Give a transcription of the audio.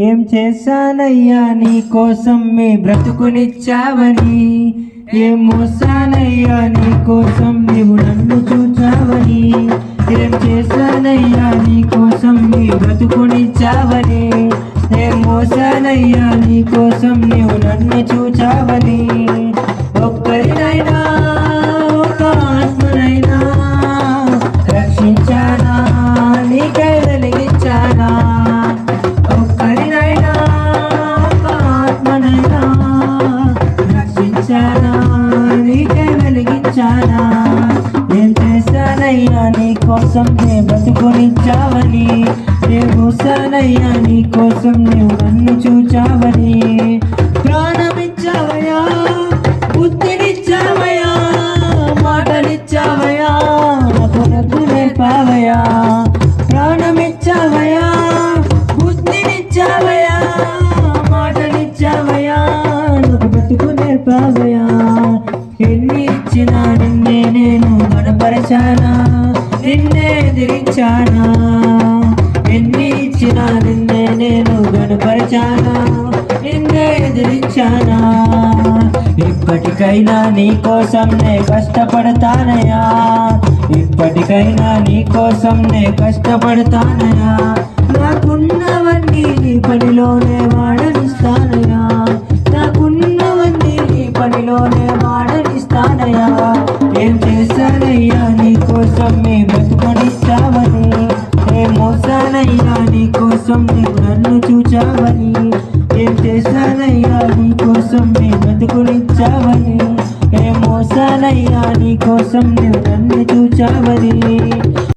ఏం చేశానయ్యా నీ కోసం మీ బ్రతుకునిచ్చావని, ఏం మోసానయ్యా నీ కోసం నీవు నన్ను చూచావని, ఏం చేశానయ్యా నీ కోసం నీ బ్రతుకునిచ్చావని, ఏం మోసానయ్యా నీ కోసం నీవు నన్ను చూచావని. ఒక్కరినైనా ఒక ఆత్మనైనా రక్షించానా, నీకై వెలిగించానా, ఒక్కరినైనా ఒక ఆత్మనైనా రక్షించానా, నీకై వెలిగించానా. ఏం చేశానయ్యా నీ కోసం నే బ్రతుకునిచ్చావని, ఏం మోసానయ్యా నీ కోసం నీవు నన్ను చూచావని. ప్రాణమిచ్చావయ్యా, బుద్ధినిచ్చావయ్యా, మాటలిచ్చావయ్యా, నాకు నేర్పావయ్యా. ప్రాణమిచ్చావయ్యా, బుద్ధినిచ్చావయ్యా, మాటలిచ్చావయ్యా, నాకు బ్రతుకు నేర్పావయ్యా. ఎన్ని ఇచ్చినా నిన్నే నేను గణపరచానా, నిన్నే ఎదిరించానా, ఎన్ని ఇచ్చినా నిన్నే నేను గణపరచానా, నిన్నే ఎదిరించానా. ఇప్పటికైనా నీ కోసం నే కష్టపడతానయ్యా, ఇప్పటికైనా నీ కోసం నే కష్టపడతానయ్యా. నాకున్నవన్నీ నీ పనిలోనే